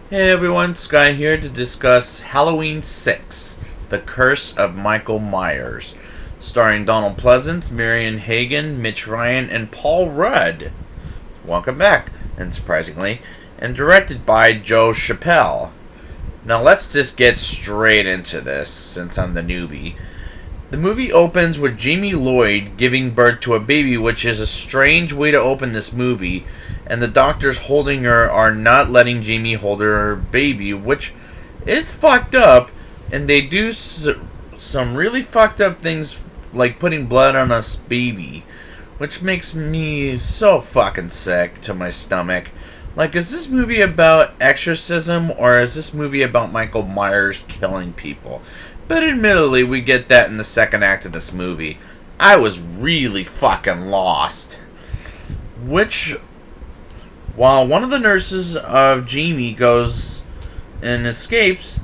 Hey everyone, Sky here to discuss Halloween 6, The Curse of Michael Myers, starring Donald Pleasance, Marion Hagan, Mitch Ryan, and Paul Rudd. Welcome back, and surprisingly, and directed by Joe Chappelle. Now let's just get straight into this, since I'm the newbie. The movie opens with Jamie Lloyd giving birth to a baby, which is a strange way to open this movie, and the doctors holding her are not letting Jamie hold her baby, which is fucked up, and they do some really fucked up things, like putting blood on a baby, which makes me so fucking sick to my stomach. Like, is this movie about exorcism, or is this movie about Michael Myers killing people? But admittedly, we get that in the second act of this movie. I was really fucking lost. While one of the nurses of Jamie goes and escapes,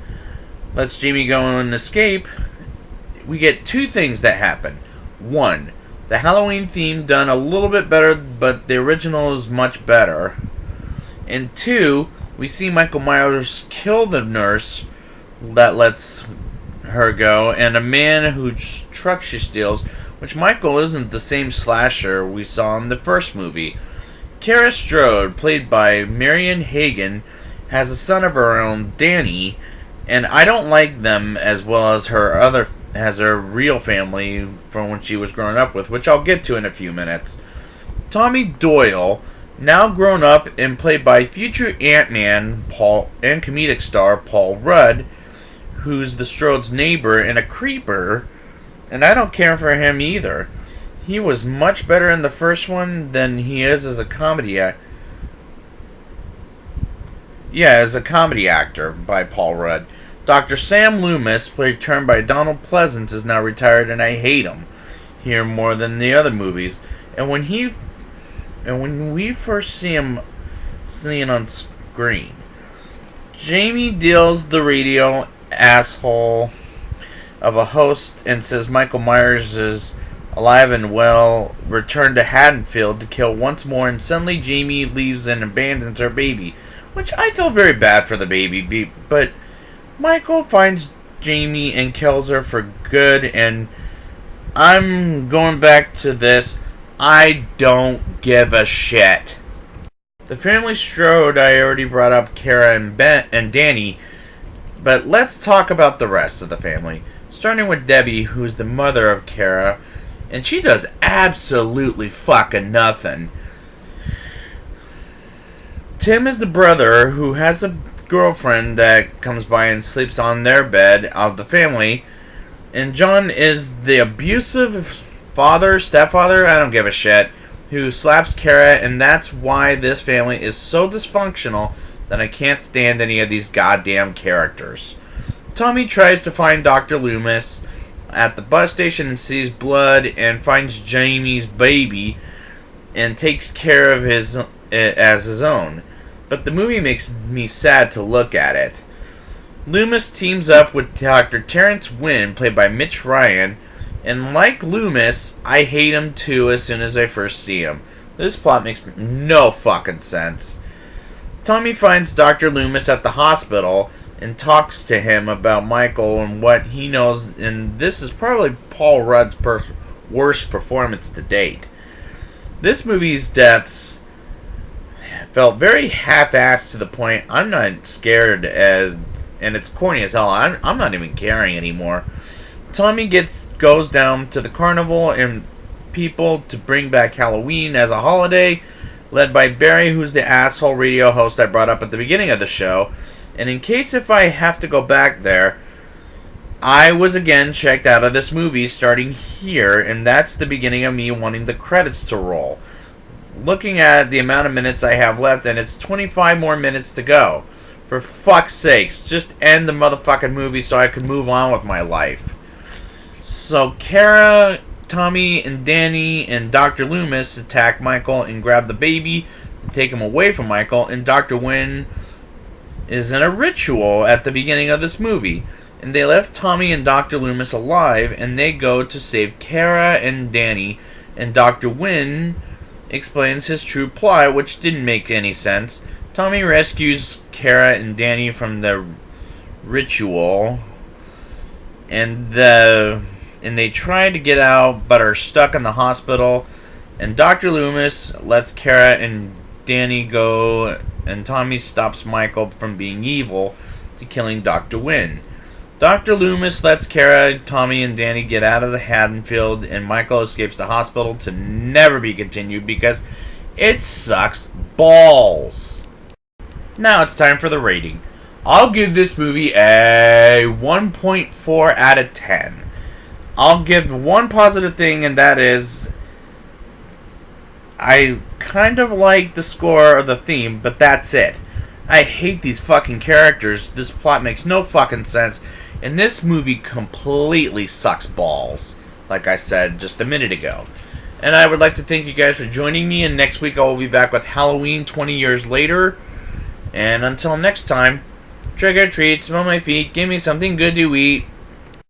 lets Jamie go and escape, we get two things that happen. One, the Halloween theme done a little bit better, but the original is much better. And two, we see Michael Myers kill the nurse that lets her go, and a man whose truck she steals, which Michael isn't the same slasher we saw in the first movie. Kara Strode, played by Marion Hagan, has a son of her own, Danny, and I don't like them as well as her real family from when she was growing up with, which I'll get to in a few minutes. Tommy Doyle, now grown up and played by future Ant-Man and comedic star Paul Rudd, who's the Strode's neighbor and a creeper, and I don't care for him either. He was much better in the first one than he is as a comedy as a comedy actor by Paul Rudd. Dr. Sam Loomis, played by Donald Pleasance, is now retired, and I hate him here more than the other movies. And when we first see him seen on screen, Jamie deals the radio asshole of a host and says Michael Myers is alive and well, returned to Haddonfield to kill once more, and suddenly Jamie leaves and abandons her baby, which I feel very bad for the baby, but Michael finds Jamie and kills her for good, and I'm going back to this. I don't give a shit. The family Strode, I already brought up Kara and Danny, but let's talk about the rest of the family. Starting with Debbie, who's the mother of Kara, and she does absolutely fucking nothing. Tim is the brother who has a girlfriend that comes by and sleeps on their bed of the family, and John is the abusive stepfather, I don't give a shit, who slaps Kara, and that's why this family is so dysfunctional that I can't stand any of these goddamn characters. Tommy tries to find Dr. Loomis at the bus station and sees blood and finds Jamie's baby and takes care of it as his own. But the movie makes me sad to look at it. Loomis teams up with Dr. Terrence Wynn, played by Mitch Ryan, and like Loomis, I hate him too as soon as I first see him. This plot makes no fucking sense. Tommy finds Dr. Loomis at the hospital and talks to him about Michael and what he knows, and this is probably Paul Rudd's worst performance to date. This movie's deaths felt very half-assed to the point I'm not scared and it's corny as hell. I'm not even caring anymore. Tommy goes down to the carnival and people to bring back Halloween as a holiday, led by Barry, who's the asshole radio host I brought up at the beginning of the show. And in case if I have to go back there, I was again checked out of this movie starting here, and that's the beginning of me wanting the credits to roll. Looking at the amount of minutes I have left, and it's 25 more minutes to go. For fuck's sakes, just end the motherfucking movie so I can move on with my life. So Kara, Tommy, and Danny and Dr. Loomis attack Michael and grab the baby and take him away from Michael, and Dr. Wynn is in a ritual at the beginning of this movie, and they left Tommy and Dr. Loomis alive, and they go to save Kara and Danny, and Dr. Wynn explains his true plot, which didn't make any sense. Tommy rescues Kara and Danny from the ritual, and they try to get out but are stuck in the hospital. And Dr. Loomis lets Kara and Danny go, and Tommy stops Michael from being evil to killing Dr. Wynn. Dr. Loomis lets Kara, Tommy, and Danny get out of the Haddonfield, and Michael escapes the hospital to never be continued because it sucks balls. Now it's time for the rating. I'll give this movie a 1.4 out of 10. I'll give one positive thing, and that is I kind of like the score or the theme, but that's it. I hate these fucking characters. This plot makes no fucking sense. And this movie completely sucks balls, like I said just a minute ago. And I would like to thank you guys for joining me, and next week I will be back with Halloween 20 years later. And until next time, trick or treat, smell my feet, give me something good to eat.